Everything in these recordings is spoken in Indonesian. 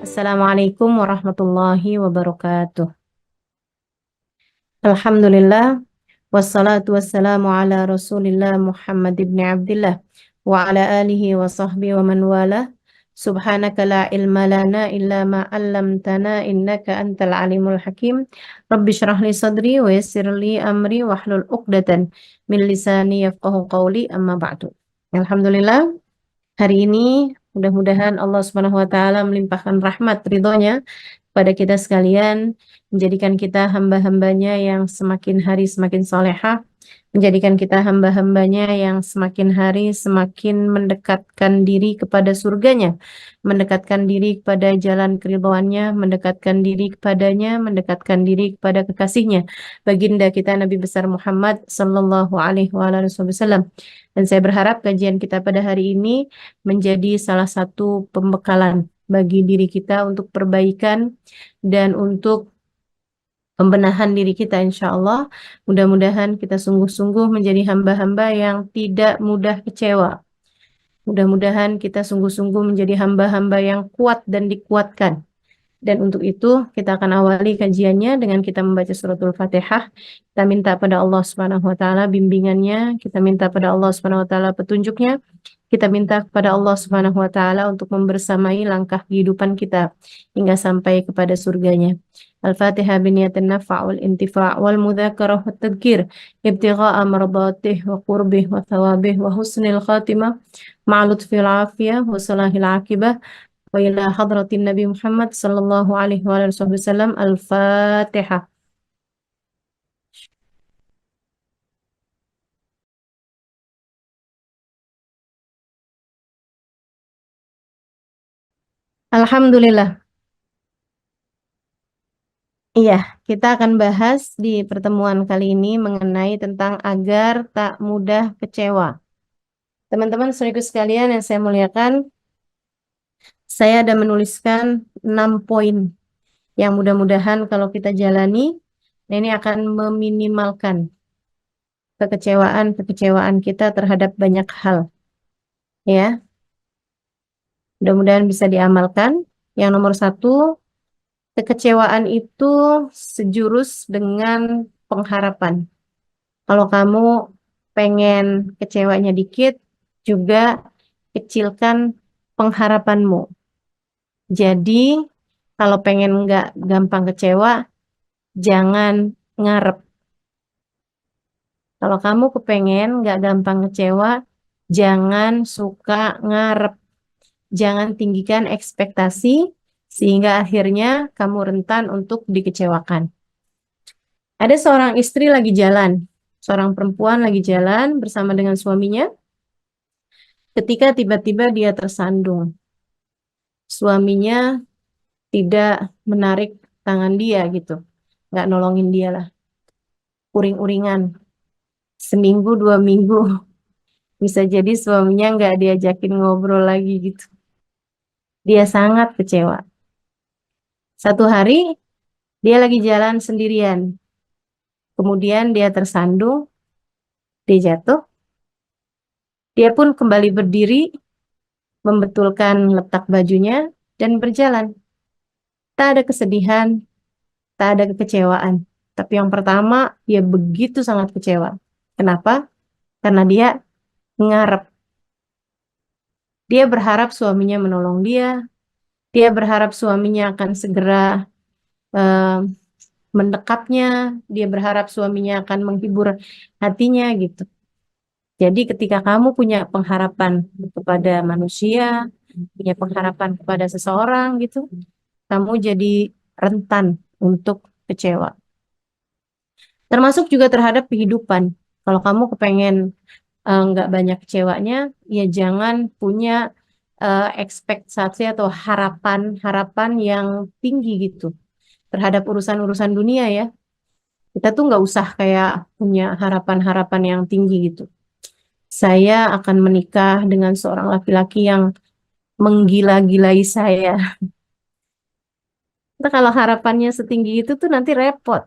Assalamualaikum warahmatullahi wabarakatuh. Alhamdulillah, wassalatu wassalamu ala Rasulillah Muhammad ibn Abdullah wa ala alihi wa sahbihi wa man wala. Subhanaka la ilma lana illa ma 'allamtana innaka antal alimul hakim. Rabbi shrah li sadri wa yassir li amri wahlul 'uqdatan min lisani yafqahu qawli amma ba'du. Alhamdulillah, hari ini mudah-mudahan Allah Subhanahu wa taala melimpahkan rahmat ridhonya pada kita sekalian, menjadikan kita hamba-hambanya yang semakin hari semakin solehah, menjadikan kita hamba-hambanya yang semakin hari semakin mendekatkan diri kepada surganya, mendekatkan diri kepada jalan keridhoannya, mendekatkan diri kepadanya, mendekatkan diri kepada kekasihnya, baginda kita Nabi besar Muhammad Sallallahu Alaihi Wasallam. Dan saya berharap kajian kita pada hari ini menjadi salah satu pembekalan bagi diri kita untuk perbaikan dan untuk pembenahan diri kita, insya Allah. Mudah-mudahan kita sungguh-sungguh menjadi hamba-hamba yang tidak mudah kecewa. Mudah-mudahan kita sungguh-sungguh menjadi hamba-hamba yang kuat dan dikuatkan. Dan untuk itu kita akan awali kajiannya dengan kita membaca suratul Fatihah. Kita minta pada Allah Subhanahu wa taala bimbingannya, kita minta pada Allah Subhanahu wa taala petunjuknya. Kita minta kepada Allah Subhanahu wa taala untuk membersamai langkah kehidupan kita hingga sampai kepada surganya. Al-Fatihah biniyatin nafa' wal intifa' wal mudzakarah wat tadhkir ibtigha'a mardatih wa qurbih wa thawabih wa husnil khatimah ma'a lutfil afiyah wa salahil akibah wa ila hadratin Nabi Muhammad sallallahu alaihi wasallam. Al-Fatihah. Alhamdulillah. Iya, kita akan bahas di pertemuan kali ini mengenai tentang agar tak mudah kecewa. Teman-teman saudaraku sekalian yang saya muliakan, saya ada menuliskan 6 poin yang mudah-mudahan kalau kita jalani, nah ini akan meminimalkan kekecewaan-kekecewaan kita terhadap banyak hal. Ya, mudah-mudahan bisa diamalkan. Yang nomor satu, kekecewaan itu sejurus dengan pengharapan. Kalau kamu pengen kecewanya dikit, juga kecilkan pengharapanmu. Jadi, kalau pengen nggak gampang kecewa, jangan ngarep. Kalau kamu kepengen nggak gampang kecewa, jangan suka ngarep. Jangan tinggikan ekspektasi, sehingga akhirnya kamu rentan untuk dikecewakan. Ada seorang istri lagi jalan, seorang perempuan lagi jalan bersama dengan suaminya, ketika tiba-tiba dia tersandung. Suaminya tidak menarik tangan dia gitu, nggak nolongin dia lah, uring-uringan, seminggu 2 minggu, bisa jadi suaminya nggak diajakin ngobrol lagi gitu. Dia sangat kecewa. Satu hari dia lagi jalan sendirian, kemudian dia tersandung, dia jatuh, dia pun kembali berdiri, membetulkan letak bajunya, dan berjalan. Tak ada kesedihan, tak ada kekecewaan. Tapi yang pertama, dia begitu sangat kecewa. Kenapa? Karena dia ngarep. Dia berharap suaminya menolong dia. Dia berharap suaminya akan segera eh, mendekapnya. Dia berharap suaminya akan menghibur hatinya gitu. Jadi ketika kamu punya pengharapan kepada manusia, punya pengharapan kepada seseorang gitu, kamu jadi rentan untuk kecewa. Termasuk juga terhadap kehidupan. Kalau kamu kepengen nggak banyak kecewanya, ya jangan punya ekspektasi atau harapan-harapan yang tinggi gitu terhadap urusan-urusan dunia ya. Kita tuh nggak usah kayak punya harapan-harapan yang tinggi gitu. Saya akan menikah dengan seorang laki-laki yang menggila-gilai saya. Nah, kalau harapannya setinggi itu tuh nanti repot.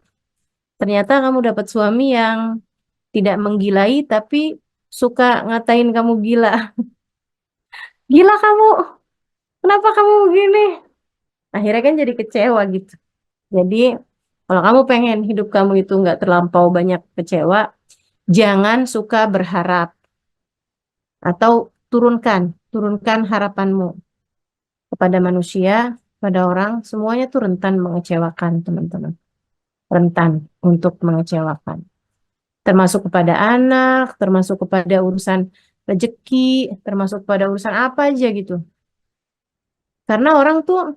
Ternyata kamu dapat suami yang tidak menggilai tapi suka ngatain kamu gila. Gila kamu, kenapa kamu begini? Akhirnya kan jadi kecewa gitu. Jadi kalau kamu pengen hidup kamu itu nggak terlampau banyak kecewa, jangan suka berharap atau turunkan harapanmu kepada manusia, pada orang, semuanya tuh rentan mengecewakan, teman-teman. Rentan untuk mengecewakan. Termasuk kepada anak, termasuk kepada urusan rezeki, termasuk pada urusan apa aja gitu. Karena orang tuh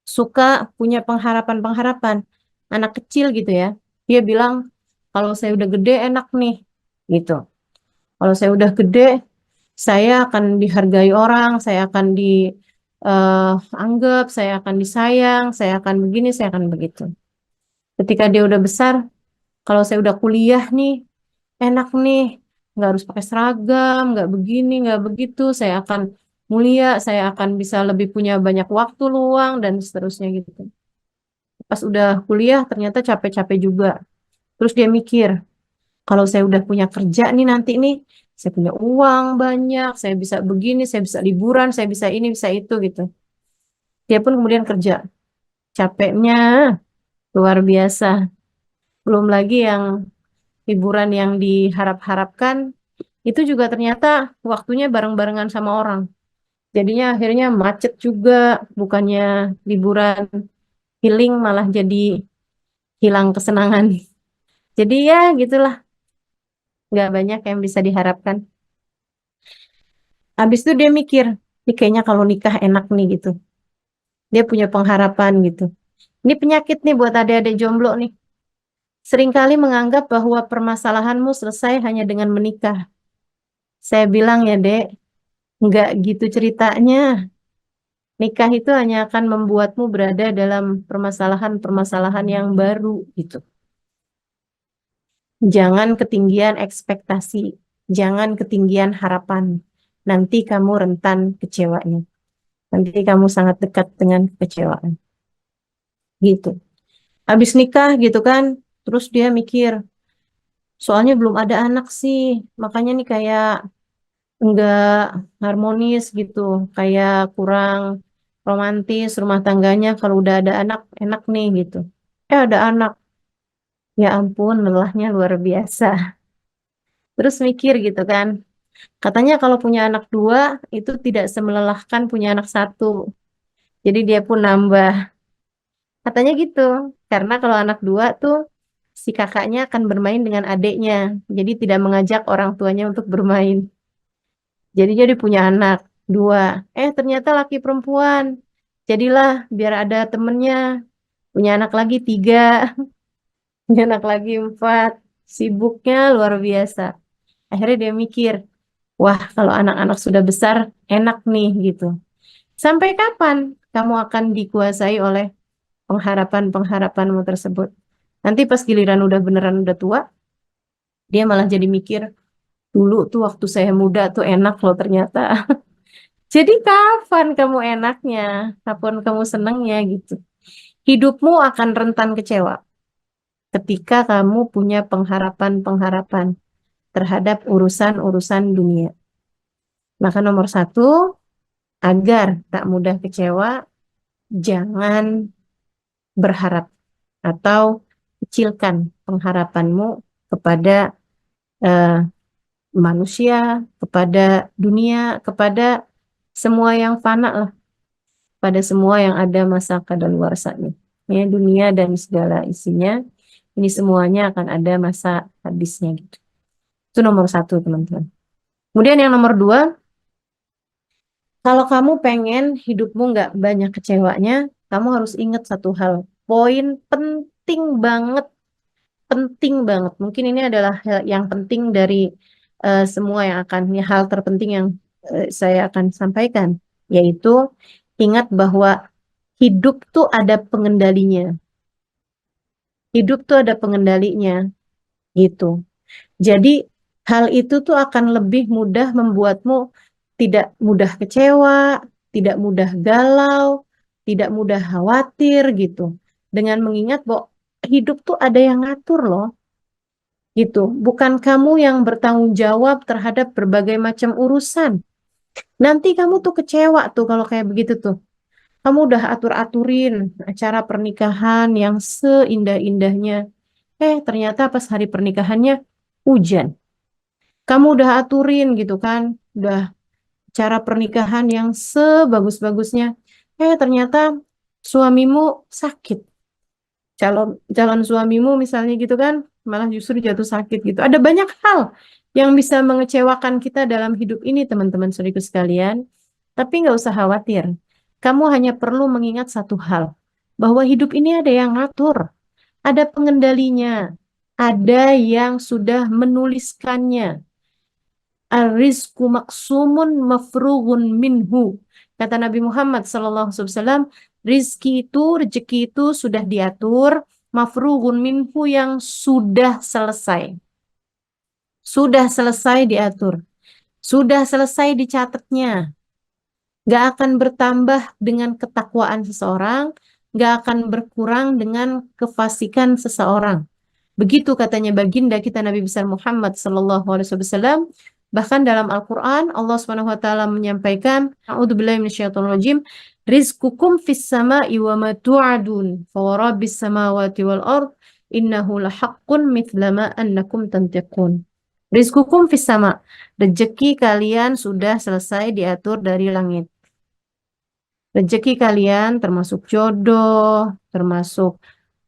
suka punya pengharapan-pengharapan. Anak kecil gitu ya, dia bilang, kalau saya udah gede enak nih, gitu. Kalau saya udah gede, saya akan dihargai orang, saya akan dianggap, saya akan disayang, saya akan begini, saya akan begitu. Ketika dia udah besar, kalau saya udah kuliah nih, enak nih, nggak harus pakai seragam, nggak begini, nggak begitu, saya akan mulia, saya akan bisa lebih punya banyak waktu luang, dan seterusnya gitu. Pas udah kuliah, ternyata capek-capek juga. Terus dia mikir, kalau saya udah punya kerja nih nanti nih, saya punya uang banyak, saya bisa begini, saya bisa liburan, saya bisa ini, bisa itu gitu. Dia pun kemudian kerja. Capeknya luar biasa. Belum lagi yang hiburan yang diharap-harapkan, itu juga ternyata waktunya bareng-barengan sama orang. Jadinya akhirnya macet juga, bukannya liburan healing malah jadi hilang kesenangan. Jadi ya gitulah, nggak banyak yang bisa diharapkan. Habis itu dia mikir, ini kayaknya kalau nikah enak nih gitu. Dia punya pengharapan gitu. Ini penyakit nih buat adik-adik jomblo nih. Seringkali menganggap bahwa permasalahanmu selesai hanya dengan menikah. Saya bilang ya, Dek, nggak gitu ceritanya. Nikah itu hanya akan membuatmu berada dalam permasalahan-permasalahan yang baru gitu. Jangan ketinggian ekspektasi, jangan ketinggian harapan. Nanti kamu rentan kecewanya. Nanti kamu sangat dekat dengan kekecewaan. Gitu. Habis nikah gitu kan, terus dia mikir, soalnya belum ada anak sih, makanya nih kayak enggak harmonis gitu, kayak kurang romantis rumah tangganya. Kalau udah ada anak, enak nih gitu. Ada anak, ya ampun, lelahnya luar biasa. Terus mikir gitu kan, katanya kalau punya anak dua, itu tidak semelelahkan punya anak satu. Jadi dia pun nambah. Katanya gitu, karena kalau anak dua tuh, si kakaknya akan bermain dengan adiknya. Jadi tidak mengajak orang tuanya untuk bermain. Jadi punya anak dua. Ternyata laki perempuan. Jadilah biar ada temennya. Punya anak lagi tiga. Punya anak lagi empat. Sibuknya luar biasa. Akhirnya dia mikir, wah kalau anak-anak sudah besar enak nih gitu. Sampai kapan kamu akan dikuasai oleh pengharapan-pengharapanmu tersebut? Nanti pas giliran udah beneran udah tua, dia malah jadi mikir, dulu tuh waktu saya muda tuh enak loh ternyata. Jadi kapan kamu enaknya? Kapan kamu senangnya gitu? Hidupmu akan rentan kecewa ketika kamu punya pengharapan-pengharapan terhadap urusan-urusan dunia. Maka nomor satu, agar tak mudah kecewa, jangan berharap atau kecilkan pengharapanmu kepada eh, manusia, kepada dunia, kepada semua yang fana lah, pada semua yang ada masa kadaluarsanya. Ya, dunia dan segala isinya, ini semuanya akan ada masa habisnya gitu. Itu nomor satu, teman-teman. Kemudian yang nomor dua, kalau kamu pengen hidupmu nggak banyak kecewanya, kamu harus ingat satu hal. Poin penting banget. Mungkin ini adalah hal yang penting dari semua yang akan, ini hal terpenting yang saya akan sampaikan, yaitu ingat bahwa hidup tuh ada pengendalinya. Hidup tuh ada pengendalinya, gitu. Jadi hal itu tuh akan lebih mudah membuatmu tidak mudah kecewa, tidak mudah galau, tidak mudah khawatir gitu. Dengan mengingat bahwa hidup tuh ada yang ngatur loh, gitu. Bukan kamu yang bertanggung jawab terhadap berbagai macam urusan. Nanti kamu tuh kecewa tuh kalau kayak begitu tuh. Kamu udah atur-aturin acara pernikahan yang seindah-indahnya. Ternyata pas hari pernikahannya hujan. Kamu udah aturin gitu kan, udah cara pernikahan yang sebagus-bagusnya. Ternyata suamimu sakit. Calon calon suamimu misalnya gitu kan, malah justru jatuh sakit gitu. Ada banyak hal yang bisa mengecewakan kita dalam hidup ini, teman-teman saudaraku sekalian. Tapi nggak usah khawatir. Kamu hanya perlu mengingat satu hal, bahwa hidup ini ada yang ngatur, ada pengendalinya, ada yang sudah menuliskannya. Ar-rizqu maksumun mafrughun minhu. Kata Nabi Muhammad SAW, rizki itu, rezeki itu sudah diatur, mafrughun minhu yang sudah selesai. Sudah selesai diatur. Sudah selesai dicatatnya. Gak akan bertambah dengan ketakwaan seseorang, gak akan berkurang dengan kefasikan seseorang. Begitu katanya baginda kita Nabi besar Muhammad sallallahu alaihi wasallam. Bahkan dalam Al-Qur'an Allah Subhanahu wa taala menyampaikan, A'udzubillahi minasyaitonirrajim, rizqukum fis sama'i wa ma tu'adun, fa rabbis samawati wal ard innahu lahaqqun mithla ma annakum tantiqun. Rizqukum fis sama. Rezeki kalian sudah selesai diatur dari langit. Rezeki kalian termasuk jodoh, termasuk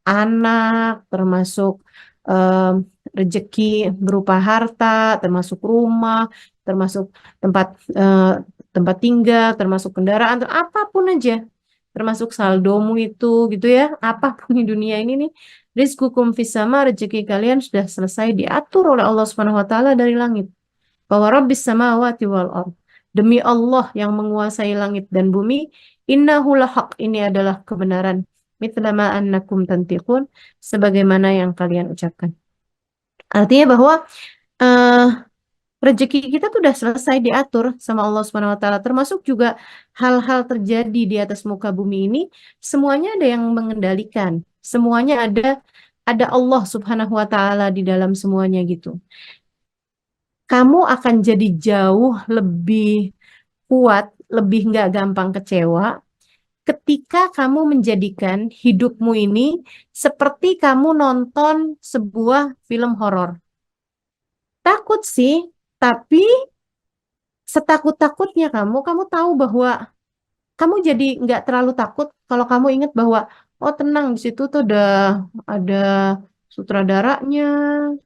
anak, termasuk em, rezeki berupa harta, termasuk rumah, termasuk tempat eh, tempat tinggal, termasuk kendaraan, atau apapun aja, termasuk saldomu itu, gitu ya, apapun di dunia ini nih, rizqukum fis sama, rezeki kalian sudah selesai diatur oleh Allah Subhanahu Wa Taala dari langit. Bahwa Rabbis samawati wal ard. Demi Allah yang menguasai langit dan bumi, innahu lahaq, ini adalah kebenaran. Mithla ma annakum tantiqun, sebagaimana yang kalian ucapkan. Artinya bahwa eh, rezeki kita tuh udah selesai diatur sama Allah Subhanahu wa taala, termasuk juga hal-hal terjadi di atas muka bumi ini, semuanya ada yang mengendalikan. Semuanya ada Allah Subhanahu wa taala di dalam semuanya gitu. Kamu akan jadi jauh lebih kuat, lebih nggak gampang kecewa ketika kamu menjadikan hidupmu ini seperti kamu nonton sebuah film horor. Takut sih, tapi setakut-takutnya kamu tahu bahwa kamu jadi nggak terlalu takut kalau kamu ingat bahwa oh tenang, di situ tuh ada sutradaranya,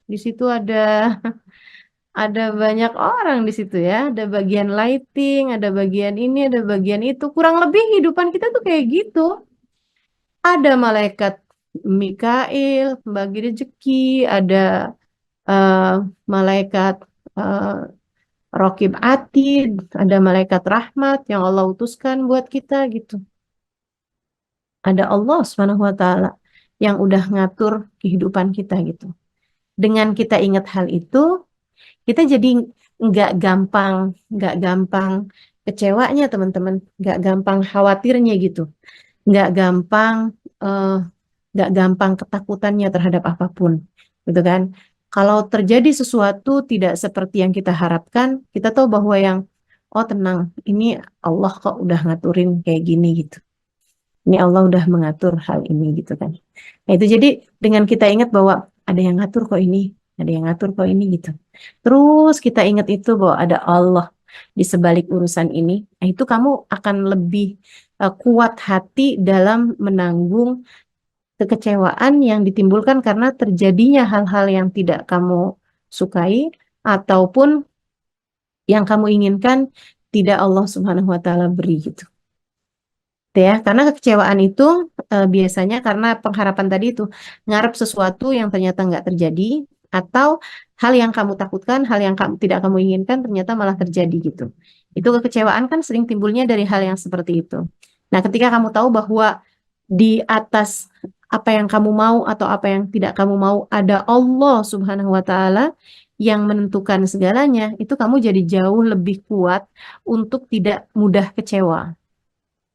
di situ ada banyak orang di situ ya, ada bagian lighting, ada bagian ini, ada bagian itu. Kurang lebih kehidupan kita tuh kayak gitu. Ada malaikat Mikail, pembagi rezeki, ada eh, malaikat eh, Raqib Atid, ada malaikat rahmat yang Allah utuskan buat kita gitu. Ada Allah Subhanahu wa taala yang udah ngatur kehidupan kita gitu. Dengan kita ingat hal itu, kita jadi nggak gampang kecewanya teman-teman, nggak gampang khawatirnya gitu, nggak gampang eh, nggak gampang ketakutannya terhadap apapun, gitu kan? Kalau terjadi sesuatu tidak seperti yang kita harapkan, kita tahu bahwa oh tenang, ini Allah kok udah ngaturin kayak gini gitu. Ini Allah udah mengatur hal ini gitu kan. Nah itu jadi dengan kita ingat bahwa ada yang ngatur kok ini, ada yang ngatur kok ini gitu. Terus kita ingat itu bahwa ada Allah di sebalik urusan ini. Nah itu kamu akan lebih kuat hati dalam menanggung kekecewaan yang ditimbulkan karena terjadinya hal-hal yang tidak kamu sukai ataupun yang kamu inginkan tidak Allah Subhanahu wa taala beri gitu. Gitu ya, karena kekecewaan itu biasanya karena pengharapan tadi itu ngarep sesuatu yang ternyata nggak terjadi atau hal yang kamu takutkan, hal yang tidak kamu inginkan ternyata malah terjadi gitu. Itu kekecewaan kan sering timbulnya dari hal yang seperti itu. Nah, ketika kamu tahu bahwa di atas apa yang kamu mau atau apa yang tidak kamu mau ada Allah Subhanahu wa taala yang menentukan segalanya, itu kamu jadi jauh lebih kuat untuk tidak mudah kecewa.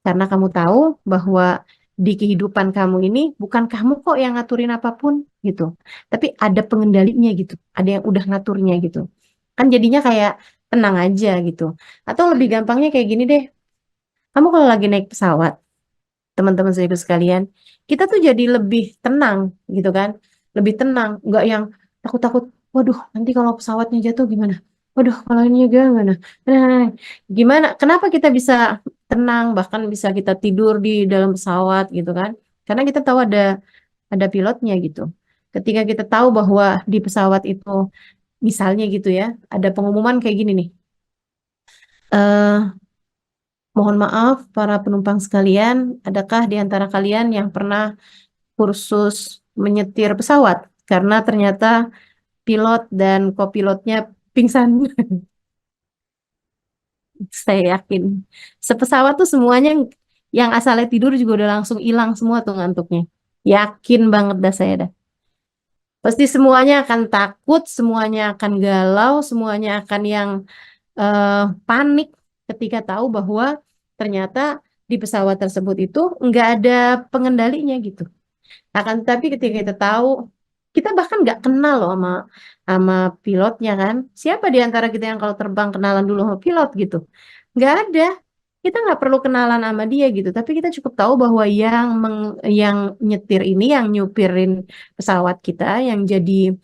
Karena kamu tahu bahwa di kehidupan kamu ini bukan kamu kok yang ngaturin apapun gitu. Tapi ada pengendalinya gitu. Ada yang udah ngaturnya gitu. Kan jadinya kayak tenang aja gitu. Atau lebih gampangnya kayak gini deh. Kamu kalau lagi naik pesawat. teman-teman saya sekalian, kita tuh jadi lebih tenang gitu kan, lebih tenang, nggak yang takut-takut. Waduh, nanti kalau pesawatnya jatuh gimana? Waduh, kalau ini gimana? Nah, gimana? Kenapa kita bisa tenang, bahkan bisa kita tidur di dalam pesawat gitu kan? Karena kita tahu ada pilotnya gitu. Ketika kita tahu bahwa di pesawat itu, misalnya gitu ya, ada pengumuman kayak gini nih. eh Mohon maaf para penumpang sekalian, adakah di antara kalian yang pernah kursus menyetir pesawat? Karena ternyata pilot dan kopilotnya pingsan. Saya yakin. Sepesawat tuh semuanya yang asalnya tidur juga udah langsung hilang semua tuh ngantuknya. Yakin banget dah saya dah. Pasti semuanya akan takut, semuanya akan galau, semuanya akan yang eh, panik ketika tahu bahwa ternyata di pesawat tersebut itu nggak ada pengendalinya gitu. Akan tetapi ketika kita tahu, kita bahkan nggak kenal loh sama pilotnya kan. Siapa di antara kita yang kalau terbang kenalan dulu sama pilot gitu? Nggak ada. Kita nggak perlu kenalan sama dia gitu. Tapi kita cukup tahu bahwa yang nyetir ini, yang nyupirin pesawat kita, yang jadi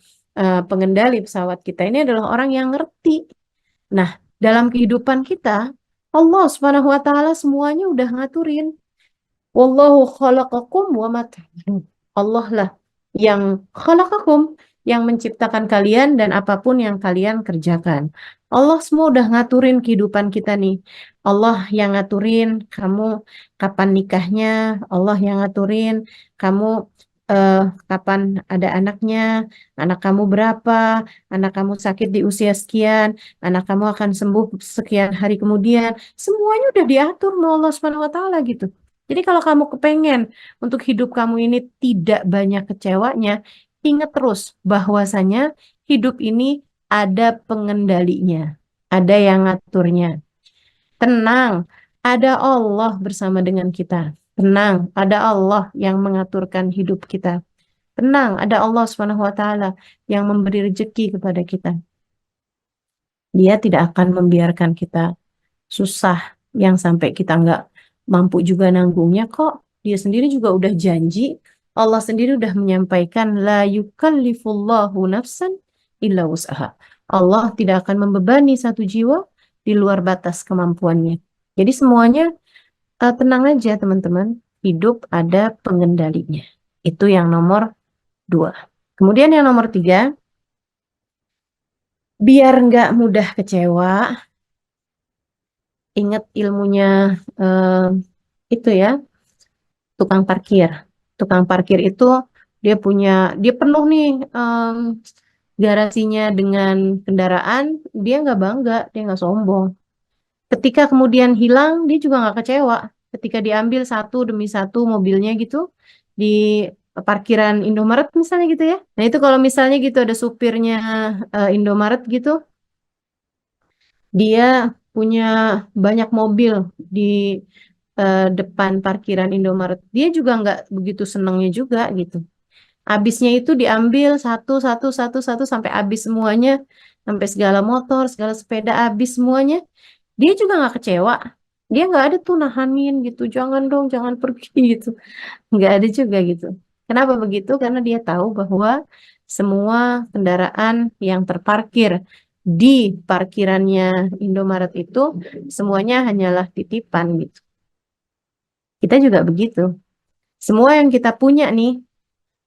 pengendali pesawat kita ini adalah orang yang ngerti. Nah, dalam kehidupan kita, Allah Subhanahu wa taala semuanya udah ngaturin. Wallahu khalaqakum wa ma ta'malun. Allah lah yang khalaqakum, yang menciptakan kalian dan apapun yang kalian kerjakan. Allah semua udah ngaturin kehidupan kita nih. Allah yang ngaturin kamu kapan nikahnya, Allah yang ngaturin kamu eh, kapan ada anaknya, anak kamu berapa, anak kamu sakit di usia sekian, anak kamu akan sembuh sekian hari kemudian. Semuanya udah diatur sama Allah Subhanahu wa taala gitu. Jadi kalau kamu kepengen untuk hidup kamu ini tidak banyak kecewanya, ingat terus bahwasanya hidup ini ada pengendalinya, ada yang ngaturnya. Tenang, ada Allah bersama dengan kita. Tenang, ada Allah yang mengaturkan hidup kita. Tenang, ada Allah Subhanahu wa taala yang memberi rezeki kepada kita. Dia tidak akan membiarkan kita susah yang sampai kita nggak mampu juga nanggungnya kok. Dia sendiri juga udah janji, Allah sendiri udah menyampaikan la yukallifullahu nafsan illa wus'aha. Allah tidak akan membebani satu jiwa di luar batas kemampuannya. Jadi semuanya tenang aja teman-teman, hidup ada pengendalinya. Itu yang nomor dua. Kemudian yang nomor tiga, biar nggak mudah kecewa, ingat ilmunya eh, itu ya, tukang parkir. Tukang parkir itu dia penuh nih garasinya dengan kendaraan, dia nggak bangga, dia nggak sombong. Ketika kemudian hilang, dia juga nggak kecewa. Ketika diambil satu demi satu mobilnya gitu di parkiran Indomaret misalnya gitu ya. Nah itu kalau misalnya gitu ada supirnya Indomaret gitu, dia punya banyak mobil di depan parkiran Indomaret. Dia juga nggak begitu senangnya juga gitu. Habisnya itu diambil satu, satu, satu, satu sampai habis semuanya, sampai segala motor, segala sepeda habis semuanya. Dia juga nggak kecewa. Dia nggak ada tuh nahanin gitu, jangan dong, jangan pergi gitu. Nggak ada juga gitu. Kenapa begitu? Karena dia tahu bahwa semua kendaraan yang terparkir di parkirannya Indomaret itu semuanya hanyalah titipan gitu. Kita juga begitu. Semua yang kita punya nih,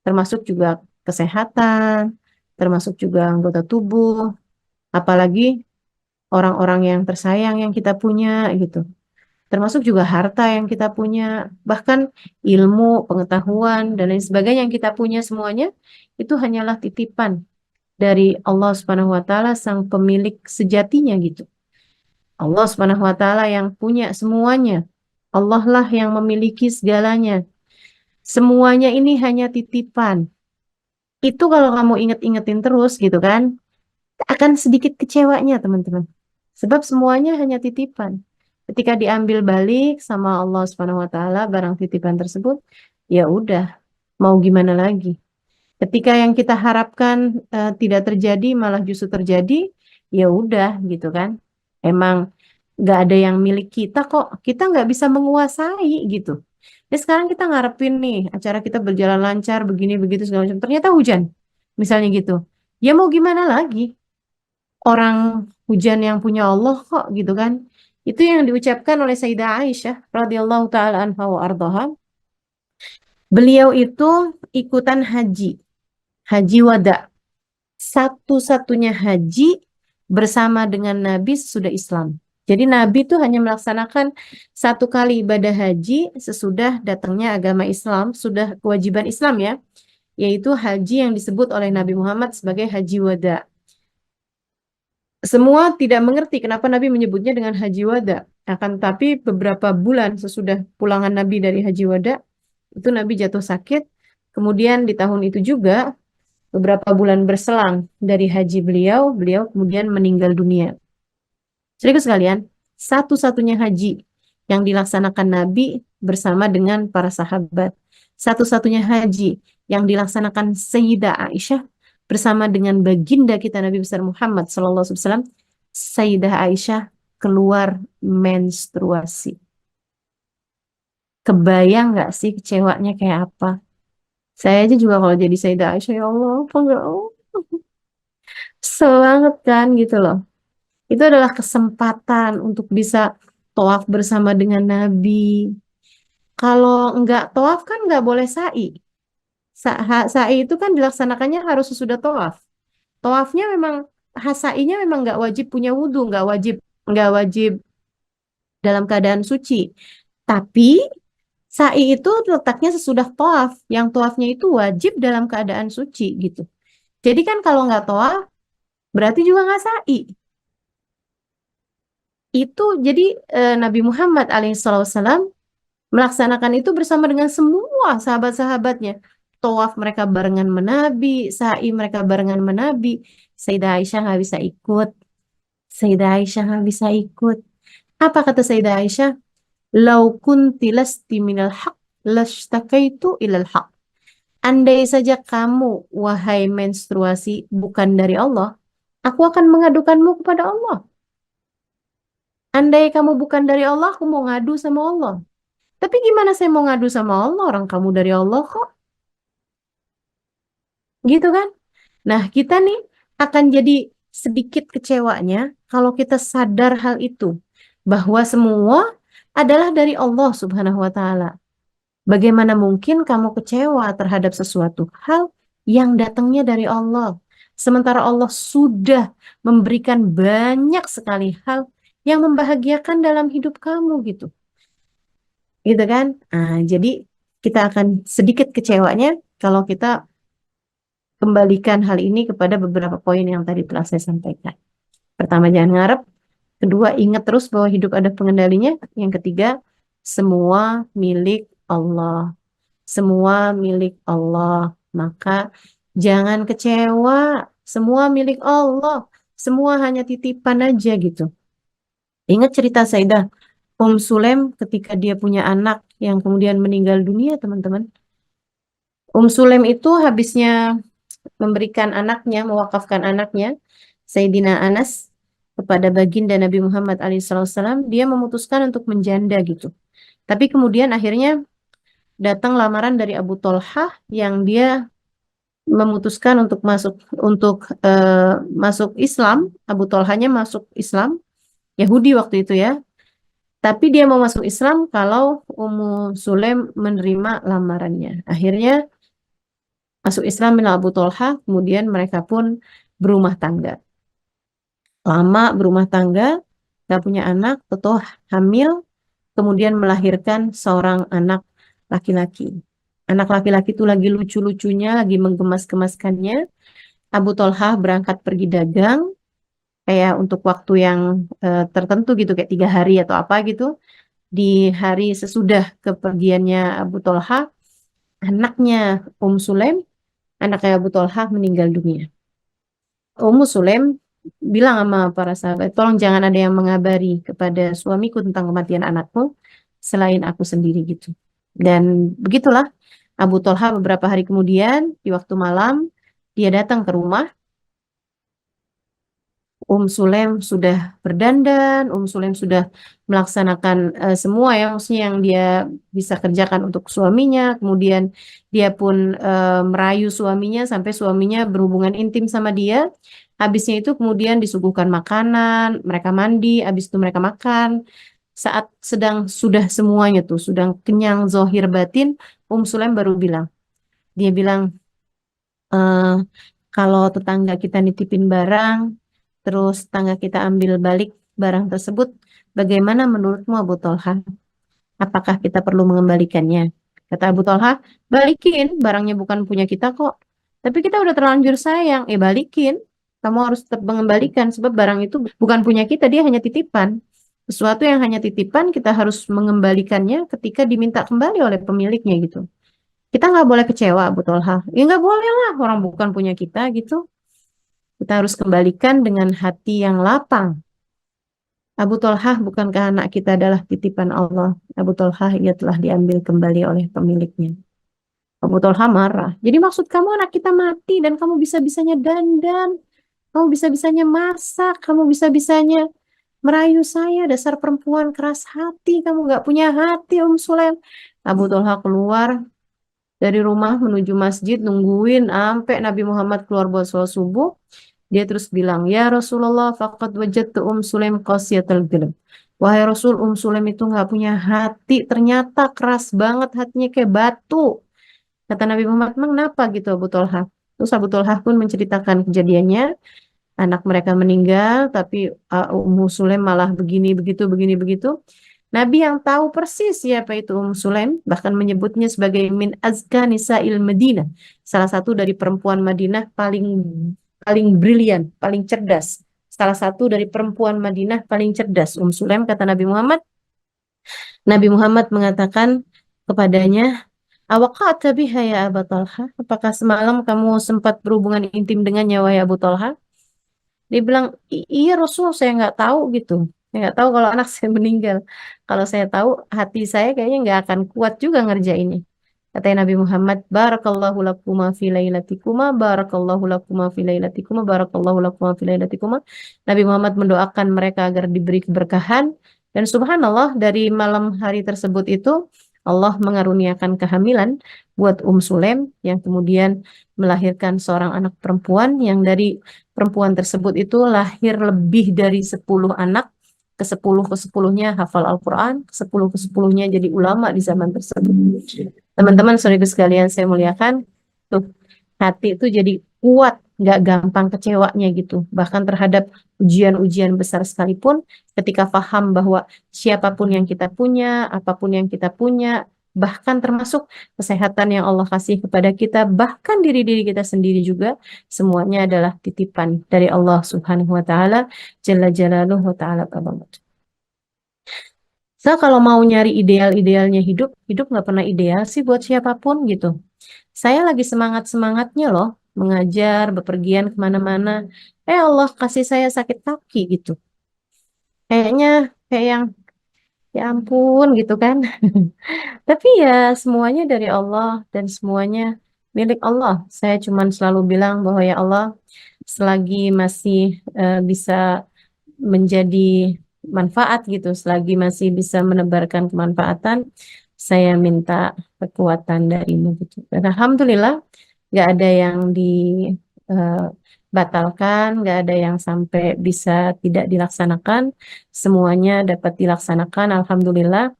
termasuk juga kesehatan, termasuk juga anggota tubuh, apalagi orang-orang yang tersayang yang kita punya gitu. Termasuk juga harta yang kita punya, bahkan ilmu, pengetahuan, dan lain sebagainya yang kita punya semuanya, itu hanyalah titipan dari Allah Subhanahu wa Ta'ala, sang pemilik sejatinya gitu. Allah Subhanahu wa Ta'ala yang punya semuanya. Allah lah yang memiliki segalanya. Semuanya ini hanya titipan. Itu kalau kamu inget-ingetin terus gitu kan, akan sedikit kecewanya teman-teman. Sebab semuanya hanya titipan. Ketika diambil balik sama Allah Subhanahu wa taala barang titipan tersebut, ya udah, mau gimana lagi? Ketika yang kita harapkan tidak terjadi malah justru terjadi, ya udah gitu kan. Emang nggak ada yang milik kita kok. Kita nggak bisa menguasai gitu. Dan sekarang kita ngarepin nih acara kita berjalan lancar begini begitu segala macam. Ternyata hujan, misalnya gitu. Ya mau gimana lagi? Orang hujan yang punya Allah kok gitu kan? Itu yang diucapkan oleh Sayyidah Aisyah radhiyallahu taala anha wa ardhaha. Beliau itu ikutan haji, haji wada. Satu-satunya haji bersama dengan Nabi sesudah Islam. Jadi Nabi itu hanya melaksanakan satu kali ibadah haji sesudah datangnya agama Islam, sudah kewajiban Islam ya, yaitu haji yang disebut oleh Nabi Muhammad sebagai haji wada. Semua tidak mengerti kenapa Nabi menyebutnya dengan haji wada. Akan tetapi beberapa bulan sesudah pulangan Nabi dari haji wada, itu Nabi jatuh sakit. Kemudian di tahun itu juga beberapa bulan berselang dari haji beliau, beliau kemudian meninggal dunia. Saudaraku sekalian, satu-satunya haji yang dilaksanakan Nabi bersama dengan para sahabat. Satu-satunya haji yang dilaksanakan Sayyidah Aisyah bersama dengan baginda kita Nabi besar Muhammad SAW. Sayyidah Aisyah keluar menstruasi. Kebayang nggak sih kecewanya kayak apa? Saya aja juga kalau jadi Sayyidah Aisyah, ya Allah, apa enggak? Kesel banget kan gitu loh. Itu adalah kesempatan untuk bisa tawaf bersama dengan Nabi. Kalau enggak tawaf kan enggak boleh sa'i. Sa'i itu kan dilaksanakannya harus sesudah tawaf. Tawafnya memang, sa'inya memang enggak wajib punya wudhu, enggak wajib dalam keadaan suci. Tapi sa'i itu letaknya sesudah tawaf. Yang tawafnya itu wajib dalam keadaan suci gitu. Jadi kan kalau enggak tawaf berarti juga enggak sa'i. Itu jadi Nabi Muhammad alaihissalam melaksanakan itu bersama dengan semua sahabat-sahabatnya. Tawaf mereka barengan menabi, sa'i mereka barengan menabi. Sayyidah Aisyah nggak bisa ikut. Sayyidah Aisyah nggak bisa ikut. Apa kata Sayyidah Aisyah? Lau kunti lasti minal haq, lastakaitu ilal haq. Andai saja kamu, wahai menstruasi, bukan dari Allah, aku akan mengadukanmu kepada Allah. Andai kamu bukan dari Allah, aku mau ngadu sama Allah. Tapi gimana saya mau ngadu sama Allah, orang kamu dari Allah kok? Gitu kan? Nah, kita nih akan jadi sedikit kecewanya kalau kita sadar hal itu. Bahwa semua adalah dari Allah Subhanahu wa Ta'ala. Bagaimana mungkin kamu kecewa terhadap sesuatu hal yang datangnya dari Allah? Sementara Allah sudah memberikan banyak sekali hal yang membahagiakan dalam hidup kamu gitu. Gitu kan? Nah, jadi kita akan sedikit kecewanya kalau kita kembalikan hal ini kepada beberapa poin yang tadi telah saya sampaikan. Pertama, jangan ngarep. Kedua, ingat terus bahwa hidup ada pengendalinya. Yang ketiga, semua milik Allah. Semua milik Allah. Maka jangan kecewa. Semua milik Allah. Semua hanya titipan aja gitu. Ingat cerita Sayyidah Sulaim ketika dia punya anak yang kemudian meninggal dunia, teman-teman. Sulaim itu habisnya memberikan anaknya, mewakafkan anaknya, Sayyidina Anas, kepada baginda Nabi Muhammad alaihissalam, dia memutuskan untuk menjanda gitu. Tapi kemudian akhirnya datang lamaran dari Abu Tolhah yang dia memutuskan untuk masuk Islam. Abu Tolhahnya masuk Islam, Yahudi waktu itu ya. Tapi dia mau masuk Islam kalau Ummu Sulaim menerima lamarannya. Akhirnya masuk Islam bin Abu Tolhah, kemudian mereka pun berumah tangga. Lama berumah tangga, gak punya anak, atau hamil, kemudian melahirkan seorang anak laki-laki. Anak laki-laki itu lagi lucu-lucunya, lagi menggemas-gemaskannya. Abu Tolhah berangkat pergi dagang, kayak untuk waktu yang tertentu gitu, kayak 3 hari atau apa gitu. Di hari sesudah kepergiannya Abu Tolhah, anaknya Sulaim, anaknya Abu Tolhah meninggal dunia. Sulaim bilang sama para sahabat, tolong jangan ada yang mengabari kepada suamiku tentang kematian anakku selain aku sendiri gitu. Dan begitulah Abu Tolha beberapa hari kemudian di waktu malam dia datang ke rumah Sulaim sudah berdandan, Sulaim sudah melaksanakan semua ya, maksudnya yang dia bisa kerjakan untuk suaminya. Kemudian dia pun merayu suaminya sampai suaminya berhubungan intim sama dia. Habisnya itu kemudian disuguhkan makanan, mereka mandi, habis itu mereka makan. Saat sedang sudah semuanya tuh, sudah kenyang zohir batin, Sulaim baru bilang, dia bilang, eh, kalau tetangga kita nitipin barang, terus tetangga kita ambil balik barang tersebut, bagaimana menurutmu Abu Tolha? Apakah kita perlu mengembalikannya? Kata Abu Tolha, balikin, barangnya bukan punya kita kok. Tapi kita udah terlanjur sayang, balikin. Kamu harus tetap mengembalikan, sebab barang itu bukan punya kita, dia hanya titipan. Sesuatu yang hanya titipan, kita harus mengembalikannya ketika diminta kembali oleh pemiliknya gitu. Kita nggak boleh kecewa, Abu Tolha. Ya nggak boleh lah, orang bukan punya kita gitu. Kita harus kembalikan dengan hati yang lapang. Abu Tolha, bukankah anak kita adalah titipan Allah? Abu Tolha, ia telah diambil kembali oleh pemiliknya. Abu Tolha marah. Jadi maksud kamu anak kita mati dan kamu bisa-bisanya dandan, kamu bisa-bisanya masak, kamu bisa-bisanya merayu saya, dasar perempuan keras hati, kamu nggak punya hati, Sulaim. Abu Tolha keluar dari rumah menuju masjid, nungguin sampai Nabi Muhammad keluar buat sholat subuh. Dia terus bilang, ya Rasulullah, faqad wajadtu Sulaim qasiyatal qalb. Wahai Rasul, Sulaim itu nggak punya hati, ternyata keras banget hatinya kayak batu. Kata Nabi Muhammad, emang kenapa gitu Abu Tolha? Terus Abu Tolha pun menceritakan kejadiannya, anak mereka meninggal, tapi Sulaim malah begini, begitu, begini, begitu. Nabi yang tahu persis siapa itu Sulaim, bahkan menyebutnya sebagai min azka nisa'il Madinah, salah satu dari perempuan Madinah paling paling brilian, paling cerdas. Salah satu dari perempuan Madinah paling cerdas, Sulaim, kata Nabi Muhammad. Nabi Muhammad mengatakan kepadanya, awaqa'ta biha ya Abu Talha? Apakah semalam kamu sempat berhubungan intim dengannya, wahai Abu Talha? Dia bilang, iya Rasul, saya nggak tahu gitu. Saya nggak tahu kalau anak saya meninggal. Kalau saya tahu, hati saya kayaknya nggak akan kuat juga ngerjainnya. Kata Nabi Muhammad, barakallahu lakuma fi lailatikuma, barakallahu lakuma fi lailatikuma, barakallahu lakuma fi lailatikuma. Nabi Muhammad mendoakan mereka agar diberi keberkahan. Dan subhanallah, dari malam hari tersebut itu, Allah mengaruniakan kehamilan buat Sulaim yang kemudian melahirkan seorang anak perempuan yang dari perempuan tersebut itu lahir lebih dari 10 anak, ke 10-10-nya hafal Al-Quran, ke 10-10-nya jadi ulama di zaman tersebut. Teman-teman, saudara sekalian saya muliakan, tuh hati itu jadi kuat, nggak gampang kecewanya gitu. Bahkan terhadap ujian-ujian besar sekalipun, ketika paham bahwa siapapun yang kita punya, apapun yang kita punya, bahkan termasuk kesehatan yang Allah kasih kepada kita, bahkan diri-diri kita sendiri juga, semuanya adalah titipan dari Allah Subhanahu wa taala, Jalla Jalaluhu wa taala kabamat. So, kalau mau nyari ideal-idealnya hidup, hidup nggak pernah ideal sih buat siapapun gitu. Saya lagi semangat-semangatnya loh, mengajar, bepergian kemana-mana. Allah kasih saya sakit kaki gitu. Kayaknya kayak yang, ya ampun gitu kan. Tapi ya semuanya dari Allah dan semuanya milik Allah. Saya cuman selalu bilang bahwa ya Allah, selagi masih bisa menjadi manfaat gitu, selagi masih bisa menebarkan kemanfaatan, saya minta kekuatan darimu gitu. Dan alhamdulillah nggak ada yang dibatalkan, nggak ada yang sampai bisa tidak dilaksanakan, semuanya dapat dilaksanakan, alhamdulillah.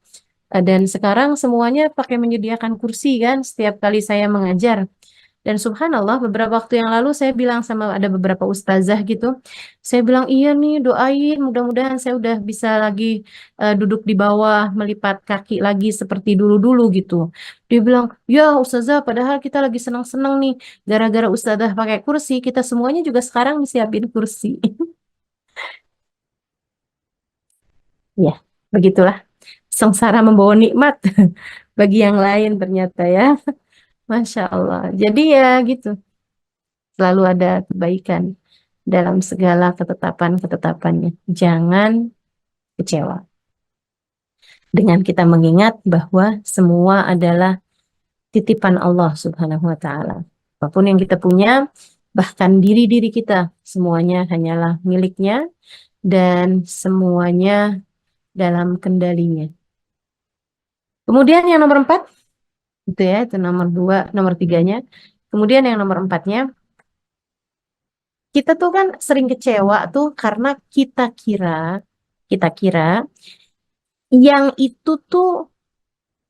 Dan sekarang semuanya pakai menyediakan kursi kan setiap kali saya mengajar. Dan subhanallah beberapa waktu yang lalu saya bilang sama ada beberapa ustazah gitu. Saya bilang iya nih doain mudah-mudahan saya udah bisa lagi duduk di bawah melipat kaki lagi seperti dulu-dulu gitu. Dia bilang, ya ustazah padahal kita lagi senang-senang nih. Gara-gara ustazah pakai kursi kita semuanya juga sekarang disiapin kursi. Ya, begitulah. Sengsara membawa nikmat bagi yang lain ternyata ya. Masya Allah. Jadi ya gitu. Selalu ada kebaikan dalam segala ketetapan-ketetapannya. Jangan kecewa. Dengan kita mengingat bahwa semua adalah titipan Allah Subhanahu wa taala. Apapun yang kita punya, bahkan diri-diri kita, semuanya hanyalah miliknya dan semuanya dalam kendalinya. Kemudian yang nomor 4, itu ya, itu nomor 2, nomor 3-nya. Kemudian yang nomor 4-nya, kita tuh kan sering kecewa tuh karena kita kira yang itu tuh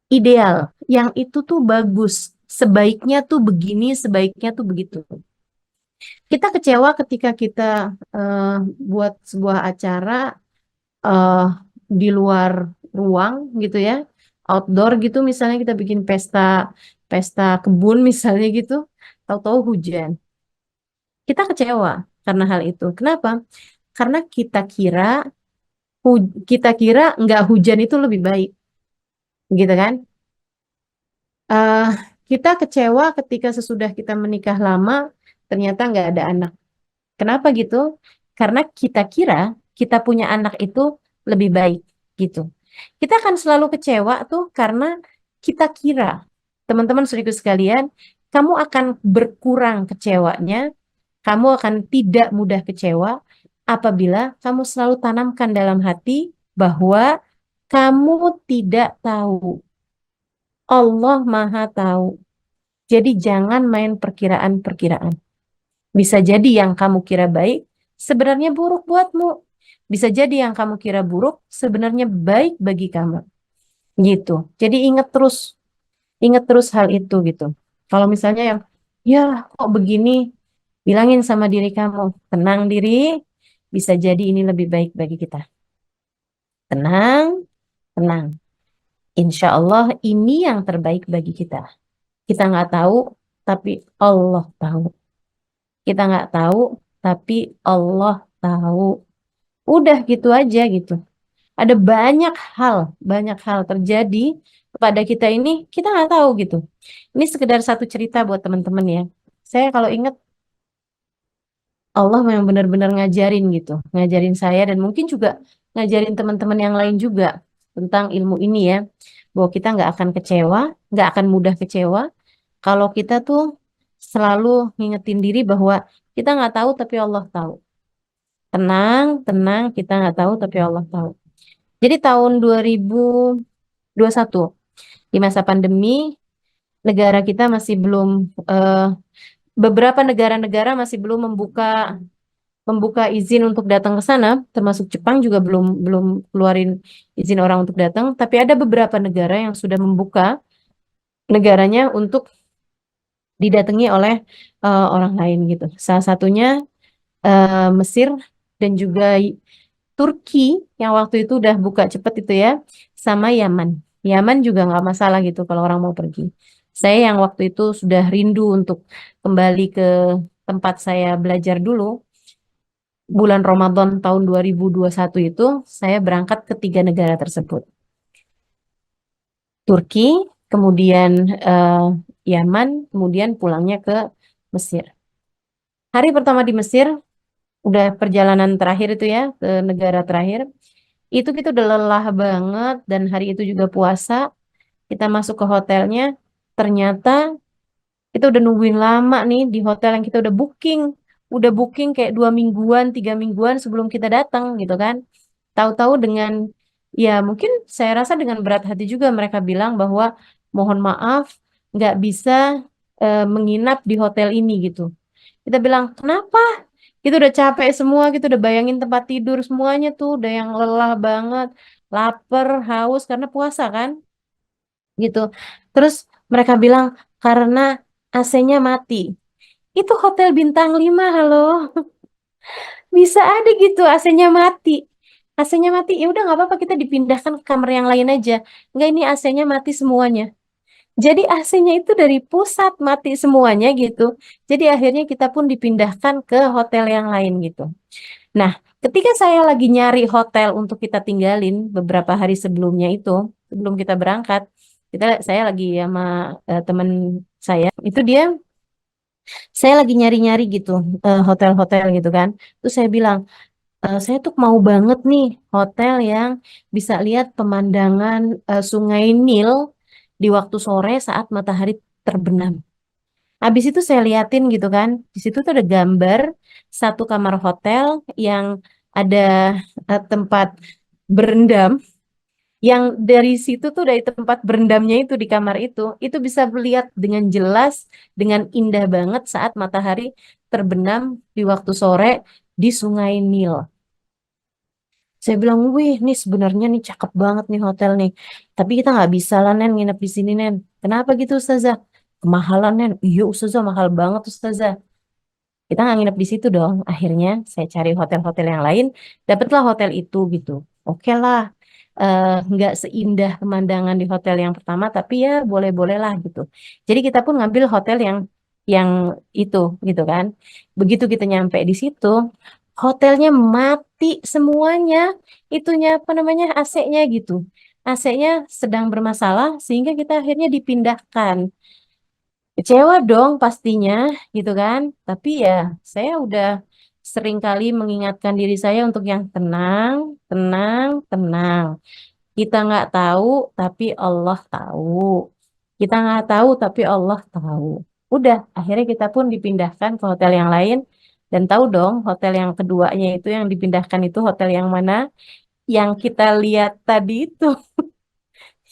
ideal, yang itu tuh bagus, sebaiknya tuh begini, sebaiknya tuh begitu. Kita kecewa ketika kita eh, buat sebuah acara eh, di luar ruang gitu ya, outdoor gitu, misalnya kita bikin pesta pesta kebun misalnya gitu, tahu-tahu hujan. Kita kecewa karena hal itu. Kenapa? Karena kita kira nggak hujan itu lebih baik, gitu kan? Eh, kita kecewa ketika sesudah kita menikah lama ternyata nggak ada anak. Kenapa gitu? Karena kita kira kita punya anak itu lebih baik gitu. Kita akan selalu kecewa tuh karena kita kira, teman-teman saudaraku sekalian, kamu akan berkurang kecewanya, kamu akan tidak mudah kecewa apabila kamu selalu tanamkan dalam hati bahwa kamu tidak tahu. Allah Maha tahu. Jadi jangan main perkiraan-perkiraan. Bisa jadi yang kamu kira baik, sebenarnya buruk buatmu. Bisa jadi yang kamu kira buruk, sebenarnya baik bagi kamu. Gitu. Jadi ingat terus hal itu gitu. Kalau misalnya yang, ya kok begini, bilangin sama diri kamu, tenang diri, bisa jadi ini lebih baik bagi kita. Tenang, tenang. Insya Allah ini yang terbaik bagi kita. Kita nggak tahu, tapi Allah tahu. Kita nggak tahu, tapi Allah tahu. Udah gitu aja gitu. Ada banyak hal terjadi kepada kita ini, kita nggak tahu gitu. Ini sekedar satu cerita buat teman-teman ya. Saya kalau ingat Allah memang benar-benar ngajarin gitu, ngajarin saya dan mungkin juga ngajarin teman-teman yang lain juga tentang ilmu ini ya, bahwa kita nggak akan kecewa, nggak akan mudah kecewa kalau kita tuh selalu ngingetin diri bahwa kita nggak tahu tapi Allah tahu. Tenang, tenang, kita nggak tahu tapi Allah tahu. Jadi tahun 2021 di masa pandemi, negara kita masih belum beberapa negara-negara masih belum membuka membuka izin untuk datang ke sana, termasuk Jepang juga belum belum keluarin izin orang untuk datang, tapi ada beberapa negara yang sudah membuka negaranya untuk didatangi oleh orang lain gitu. Salah satunya Mesir dan juga Turki yang waktu itu udah buka cepat itu ya, sama Yaman. Yaman juga nggak masalah gitu kalau orang mau pergi. Saya yang waktu itu sudah rindu untuk kembali ke tempat saya belajar dulu, bulan Ramadan tahun 2021 itu, saya berangkat ke 3 negara tersebut. Turki, kemudian eh, Yaman, kemudian pulangnya ke Mesir. Hari pertama di Mesir, udah perjalanan terakhir itu ya, ke negara terakhir. Itu kita udah lelah banget dan hari itu juga puasa. Kita masuk ke hotelnya, ternyata kita udah nungguin lama nih di hotel yang kita udah booking. Udah booking kayak 2 mingguan, 3 mingguan sebelum kita datang gitu kan. Tahu-tahu dengan, ya mungkin saya rasa dengan berat hati juga mereka bilang bahwa mohon maaf nggak bisa menginap di hotel ini gitu. Kita bilang, kenapa? Kita udah capek semua, kita udah bayangin tempat tidur semuanya tuh, udah yang lelah banget, lapar, haus karena puasa kan, gitu. Terus mereka bilang, karena AC-nya mati. Itu hotel bintang 5, halo. Bisa ada gitu AC-nya mati. AC-nya mati, ya udah nggak apa-apa kita dipindahkan ke kamar yang lain aja. Nggak, ini AC-nya mati semuanya. Jadi AC-nya itu dari pusat mati semuanya gitu. Jadi akhirnya kita pun dipindahkan ke hotel yang lain gitu. Nah, ketika saya lagi nyari hotel untuk kita tinggalin beberapa hari sebelumnya itu, sebelum kita berangkat, saya lagi sama teman saya, itu saya lagi nyari-nyari gitu hotel-hotel gitu kan. Terus saya bilang, saya tuh mau banget nih hotel yang bisa lihat pemandangan Sungai Nil di waktu sore saat matahari terbenam. Habis itu saya liatin gitu kan. Di situ tuh ada gambar satu kamar hotel yang ada tempat berendam, yang dari situ tuh dari tempat berendamnya itu di kamar itu bisa melihat dengan jelas, dengan indah banget saat matahari terbenam di waktu sore di Sungai Nil. Saya bilang, wih, nih sebenarnya nih cakep banget nih hotel nih. Tapi kita nggak bisa lah, Nen, nginep di sini, Nen. Kenapa gitu, Ustazah? Kemahalan, Nen. Iya, Ustazah, mahal banget, Ustazah. Kita nggak nginep di situ dong. Akhirnya saya cari hotel-hotel yang lain, dapatlah hotel itu gitu. Oke lah, nggak seindah pemandangan di hotel yang pertama, tapi ya boleh-boleh lah gitu. Jadi kita pun ngambil hotel yang itu gitu kan. Begitu kita nyampe di situ, hotelnya mati semuanya. Itunya apa namanya AC-nya gitu. AC-nya sedang bermasalah sehingga kita akhirnya dipindahkan. Kecewa dong pastinya gitu kan. Tapi ya saya udah sering kali mengingatkan diri saya untuk yang tenang, tenang, tenang. Kita nggak tahu tapi Allah tahu. Kita nggak tahu tapi Allah tahu. Udah, akhirnya kita pun dipindahkan ke hotel yang lain. Dan tahu dong hotel yang keduanya itu yang dipindahkan itu hotel yang mana? Yang kita lihat tadi itu.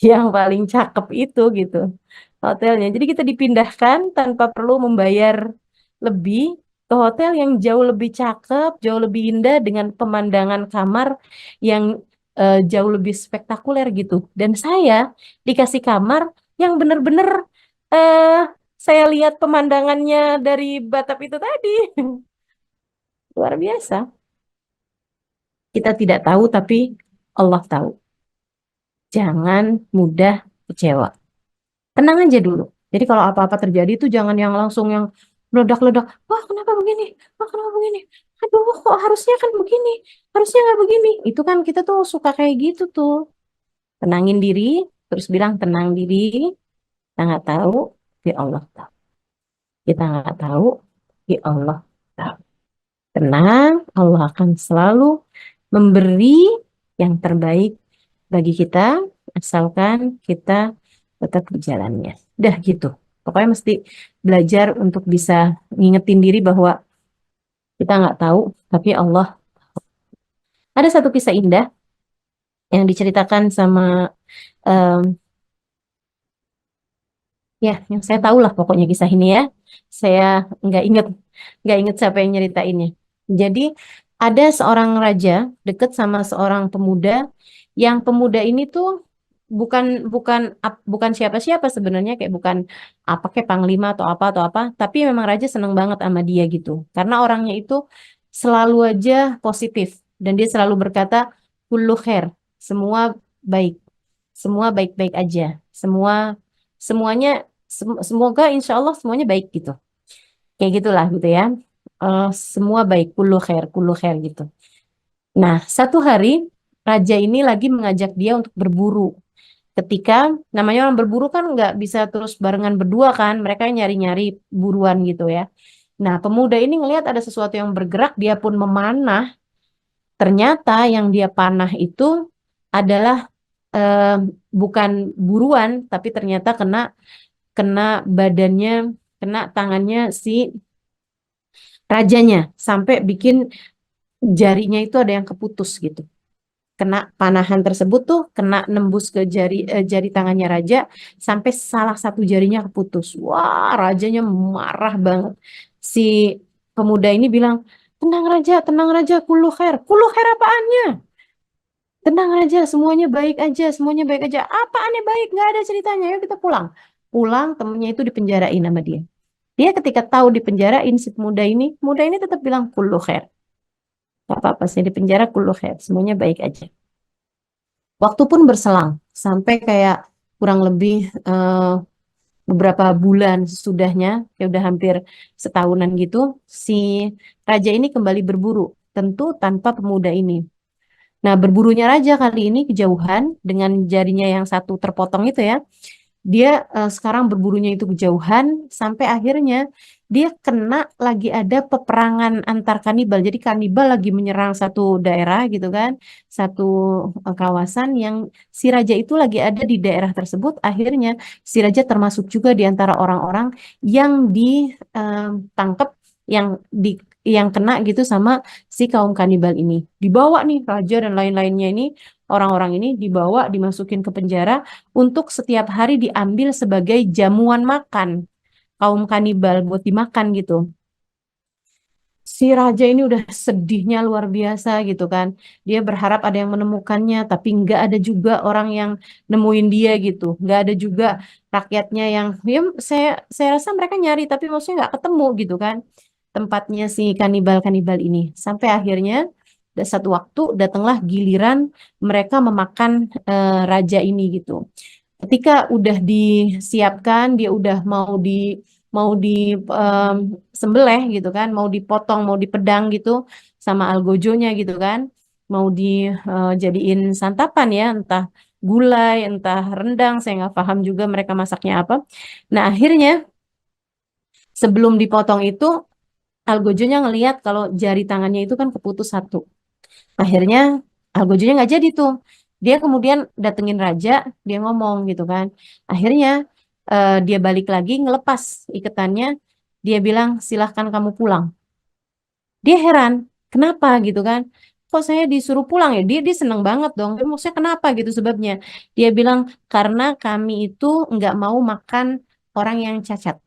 Yang paling cakep itu gitu hotelnya. Jadi kita dipindahkan tanpa perlu membayar lebih ke hotel yang jauh lebih cakep, jauh lebih indah dengan pemandangan kamar yang jauh lebih spektakuler gitu. Dan saya dikasih kamar yang benar-benar eh saya lihat pemandangannya dari batap itu tadi. Luar biasa. Kita tidak tahu tapi Allah tahu. Jangan mudah kecewa. Tenang aja dulu. Jadi kalau apa-apa terjadi itu jangan yang langsung yang meledak-ledak. Wah, kenapa begini? Wah, kenapa begini? Aduh, kok harusnya kan begini? Harusnya nggak begini. Itu kan kita tuh suka kayak gitu tuh. Tenangin diri, terus bilang tenang diri. Kita nggak tahu, ya Allah tahu. Kita nggak tahu, ya Allah tahu. Tenang, Allah akan selalu memberi yang terbaik bagi kita, asalkan kita tetap di jalannya. Udah gitu. Pokoknya mesti belajar untuk bisa ngingetin diri bahwa kita nggak tahu, tapi Allah. Ada satu kisah indah yang diceritakan sama em, ya, yang saya tahu lah pokoknya kisah ini ya. Saya nggak inget, nggak inget siapa yang nyeritainnya. Jadi ada seorang raja deket sama seorang pemuda, yang pemuda ini tuh bukan bukan bukan siapa-siapa sebenarnya, kayak bukan apa kayak panglima atau apa, tapi memang raja seneng banget sama dia gitu. Karena orangnya itu selalu aja positif dan dia selalu berkata kullu khair, semua baik, semua baik-baik aja, semua semuanya semoga insya Allah semuanya baik gitu. Kayak gitulah gitu ya. Eh, semua baik, kullu khair gitu. Nah, satu hari raja ini lagi mengajak dia untuk berburu. Ketika namanya orang berburu kan nggak bisa terus barengan berdua kan, mereka nyari-nyari buruan gitu ya. Nah, pemuda ini ngelihat ada sesuatu yang bergerak, dia pun memanah. Ternyata yang dia panah itu adalah eh, bukan buruan, tapi ternyata kena kena badannya, kena tangannya si rajanya sampai bikin jarinya itu ada yang keputus gitu. Kena panahan tersebut tuh kena nembus ke jari tangannya raja sampai salah satu jarinya keputus. Wah, rajanya marah banget. Si pemuda ini bilang, tenang raja, kulu khair apaannya? Tenang aja, semuanya baik aja, semuanya baik aja. Apaannya baik? Nggak ada ceritanya. Yuk kita pulang. Pulang, temennya itu dipenjarain sama dia. Dia ketika tahu dipenjarain si pemuda ini tetap bilang kulu khair. Gak apa-apa sih di penjara kulu khair, semuanya baik aja. Waktu pun berselang sampai kayak kurang lebih beberapa bulan sesudahnya, kayak udah hampir setahunan gitu, si raja ini kembali berburu, tentu tanpa pemuda ini. Nah, berburunya raja kali ini kejauhan dengan jarinya yang satu terpotong itu ya. Dia sekarang berburunya itu kejauhan sampai akhirnya dia kena lagi ada peperangan antar kanibal. Jadi kanibal lagi menyerang satu daerah gitu kan, satu kawasan yang si raja itu lagi ada di daerah tersebut. Akhirnya si raja termasuk juga di antara orang-orang yang ditangkap, yang di yang kena gitu sama si kaum kanibal ini. Dibawa nih raja dan lain-lainnya ini, orang-orang ini dibawa dimasukin ke penjara untuk setiap hari diambil sebagai jamuan makan kaum kanibal buat dimakan gitu. Si raja ini udah sedihnya luar biasa gitu kan. Dia berharap ada yang menemukannya, tapi nggak ada juga orang yang nemuin dia gitu. Nggak ada juga rakyatnya yang, ya saya rasa mereka nyari, tapi maksudnya nggak ketemu gitu kan. Tempatnya si kanibal-kanibal ini. Sampai akhirnya satu waktu datanglah giliran mereka memakan raja ini gitu. Ketika udah disiapkan, dia udah mau di em, sembelih gitu kan, mau dipotong, mau dipedang gitu sama algojonya gitu kan, mau dijadiin santapan ya, entah gulai, entah rendang, saya nggak paham juga mereka masaknya apa. Nah akhirnya sebelum dipotong itu algojonya ngelihat kalau jari tangannya itu kan keputus satu. Akhirnya Algojonya nggak jadi tuh. Dia kemudian datengin raja, dia ngomong gitu kan. Akhirnya dia balik lagi ngelepas ikatannya. Dia bilang silahkan kamu pulang. Dia heran, kenapa gitu kan? Kok saya disuruh pulang ya? Dia seneng banget dong. Dia maksudnya kenapa gitu sebabnya? Dia bilang karena kami itu nggak mau makan orang yang cacat.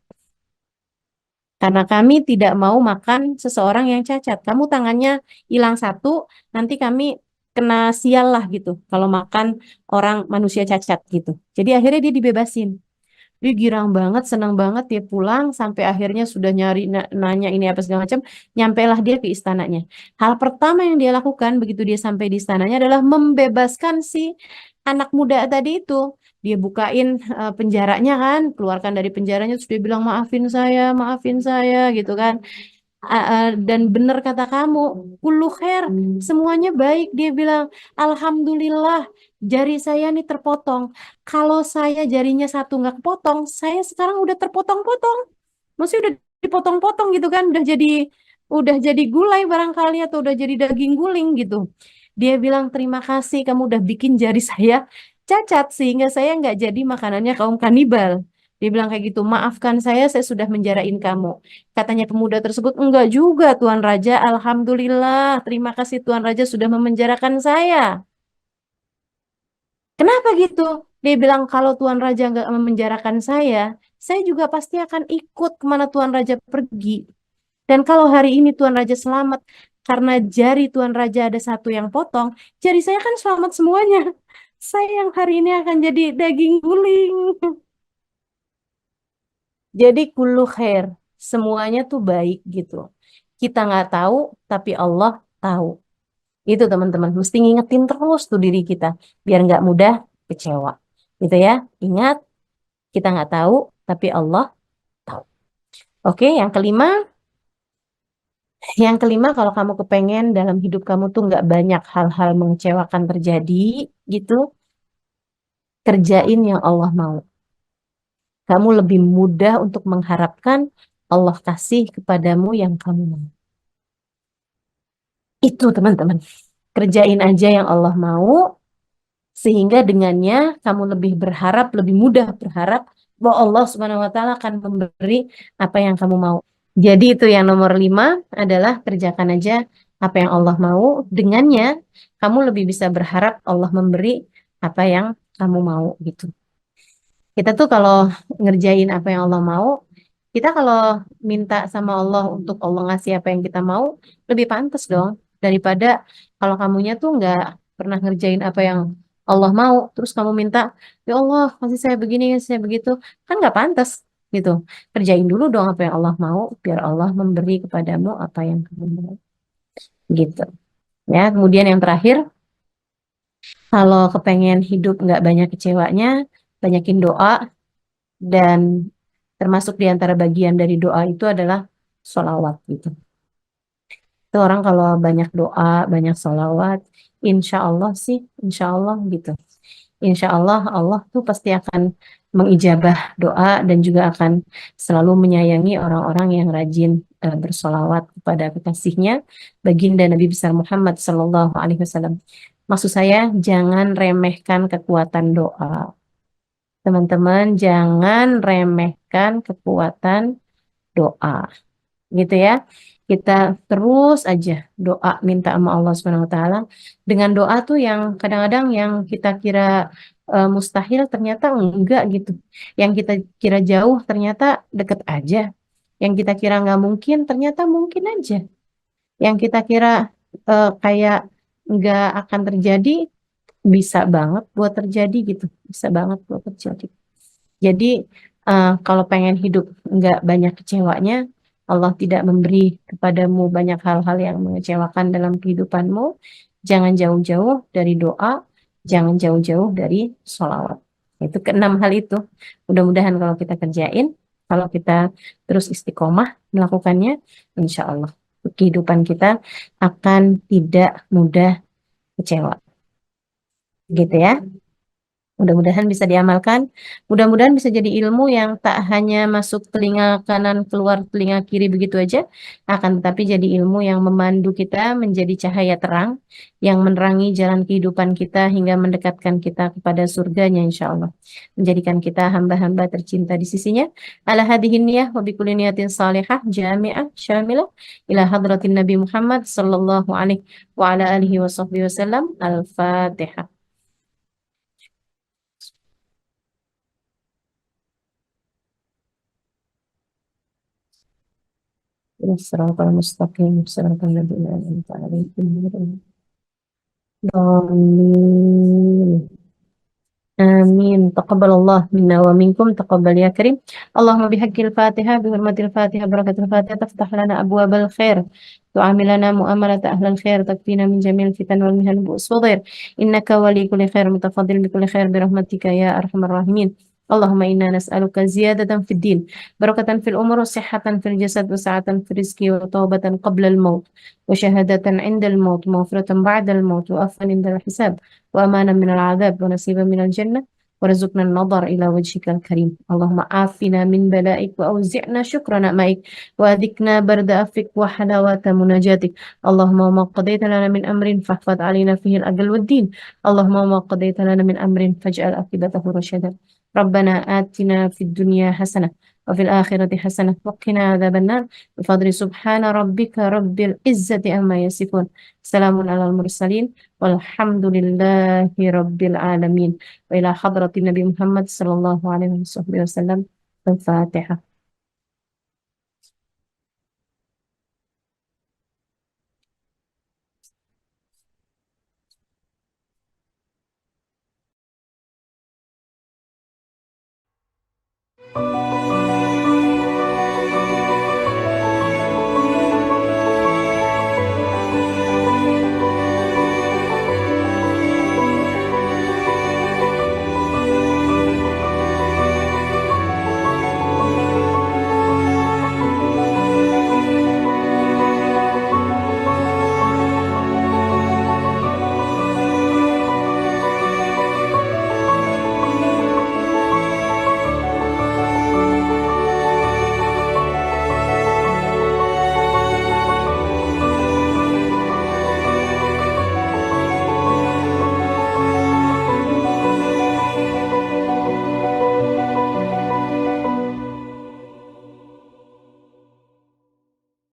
Karena kami tidak mau makan seseorang yang cacat. Kamu tangannya hilang satu, nanti kami kena sial lah gitu. Kalau makan orang manusia cacat gitu. Jadi akhirnya dia dibebasin. Dia girang banget, senang banget dia pulang sampai akhirnya sudah nyari nanya ini apa segala macam, nyampailah dia ke istananya. Hal pertama yang dia lakukan begitu dia sampai di istananya adalah membebaskan si anak muda tadi itu. Dia bukain penjaranya kan, keluarkan dari penjaranya terus dia bilang maafin saya gitu kan. Dan benar kata kamu, kullu khair, semuanya baik. Dia bilang, Alhamdulillah, jari saya nih terpotong. Kalau saya jarinya satu nggak kepotong, saya sekarang udah terpotong-potong. Maksudnya udah dipotong-potong gitu kan, udah jadi gulai barangkali atau udah jadi daging guling gitu. Dia bilang terima kasih kamu udah bikin jari saya cacat sehingga saya nggak jadi makanannya kaum kanibal. Dia bilang kayak gitu, maafkan saya sudah menjarain kamu. Katanya pemuda tersebut, enggak juga Tuan Raja, Alhamdulillah, terima kasih Tuan Raja sudah memenjarakan saya. Kenapa gitu? Dia bilang kalau Tuan Raja nggak memenjarakan saya juga pasti akan ikut kemana Tuan Raja pergi. Dan kalau hari ini Tuan Raja selamat, karena jari Tuan Raja ada satu yang potong, jari saya kan selamat semuanya. Saya yang hari ini akan jadi daging guling. Jadi kullu khair, semuanya tuh baik gitu. Kita nggak tahu, tapi Allah tahu. Itu teman-teman, mesti ngingetin terus tuh diri kita, biar nggak mudah kecewa. Gitu ya, ingat, kita nggak tahu, tapi Allah tahu. Oke, yang kelima kalau kamu kepengen dalam hidup kamu tuh nggak banyak hal-hal mengecewakan terjadi, gitu, kerjain yang Allah mau. Kamu lebih mudah untuk mengharapkan Allah kasih kepadamu yang kamu mau. Itu teman-teman. Kerjain aja yang Allah mau, sehingga dengannya kamu lebih berharap, lebih mudah berharap bahwa Allah Subhanahu wa Ta'ala akan memberi apa yang kamu mau. Jadi itu yang nomor 5 adalah kerjakan aja apa yang Allah mau. Dengannya kamu lebih bisa berharap Allah memberi apa yang kamu mau gitu. Kita tuh kalau ngerjain apa yang Allah mau, kita kalau minta sama Allah untuk Allah ngasih apa yang kita mau, lebih pantas dong daripada kalau kamunya tuh nggak pernah ngerjain apa yang Allah mau, terus kamu minta, ya Allah kasih saya begini, kasih saya begitu, kan nggak pantas gitu. Kerjain dulu dong apa yang Allah mau, biar Allah memberi kepadamu apa yang kamu mau, gitu. Ya, kemudian yang terakhir, kalau kepengen hidup nggak banyak kecewanya, banyakin doa. Dan termasuk di antara bagian dari doa itu adalah sholawat gitu. Itu orang kalau banyak doa, banyak sholawat, insya Allah sih, insya Allah gitu. Insya Allah Allah tuh pasti akan mengijabah doa dan juga akan selalu menyayangi orang-orang yang rajin bersolawat kepada kekasihnya, baginda Nabi besar Muhammad Sallallahu Alaihi Wasallam. Maksud saya, jangan remehkan kekuatan doa. Teman-teman, jangan remehkan kekuatan doa, gitu ya. Kita terus aja doa minta sama Allah Subhanahu wa taala. Dengan doa tuh yang kadang-kadang yang kita kira mustahil ternyata enggak gitu. Yang kita kira jauh ternyata deket aja. Yang kita kira nggak mungkin ternyata mungkin aja. Yang kita kira kayak nggak akan terjadi bisa banget buat terjadi gitu. Bisa banget buat terjadi. Jadi kalau pengen hidup nggak banyak kecewanya, Allah tidak memberi kepadamu banyak hal-hal yang mengecewakan dalam kehidupanmu. Jangan jauh-jauh dari doa, jangan jauh-jauh dari sholawat. Itu keenam hal itu. Mudah-mudahan kalau kita kerjain, kalau kita terus istiqomah melakukannya, insya Allah kehidupan kita akan tidak mudah kecewa. Gitu ya. Mudah-mudahan bisa diamalkan. Mudah-mudahan bisa jadi ilmu yang tak hanya masuk telinga kanan, keluar telinga kiri begitu aja, akan tetapi jadi ilmu yang memandu kita menjadi cahaya terang, yang menerangi jalan kehidupan kita hingga mendekatkan kita kepada surganya insya Allah. Menjadikan kita hamba-hamba tercinta di sisinya. Ala hadihin niyah wa bikulli niyatin salihah jami'ah syamilah ila hadratin Nabi Muhammad sallallahu alaihi wa ala alihi wa sahbihi wasallam. Al-Fatihah. الصراط المستقيم صراط الذين أنعمت عليهم غير الضالين آمين تقبل الله منا ومنكم تقبل يا كريم اللهم بحق الفاتحة بحرمة الفاتحة بركة الفاتحة تفتح لنا أبواب الخير تعاملنا مؤاملة أهل الخير تكفينا من جميع الفتن والمهن بؤس وضير إنك ولي كل خير متفضل بكل خير برحمتك يا أرحم الراحمين اللهم إنا نسألك زيادة في الدين بركة في الأمور وصحة في الجسد وسعة في الرزق وتوبة قبل الموت وشهادة عند الموت ومغفرة بعد الموت وعفوا عند الحساب وأمانا من العذاب ونصيبا من الجنة ورزقنا النظر إلى وجهك الكريم اللهم عافنا من بلائك وأوزعنا شكر نعمائك وأذقنا برد عفوك وحلاوة مناجاتك اللهم وما قضيت لنا من أمر فاحفظ علينا فيه الأجل والدين اللهم وما قضيت لنا من أمر فاجعل عاقبته رشدا ربنا آتنا في الدنيا حسنة وفي الآخرة حسنة وقنا عذاب النار بفضل سبحان ربك رب العزة عما يصفون سلام على المرسلين والحمد لله رب العالمين وإلى حضرة النبي محمد صلى الله عليه وسلم الفاتحة.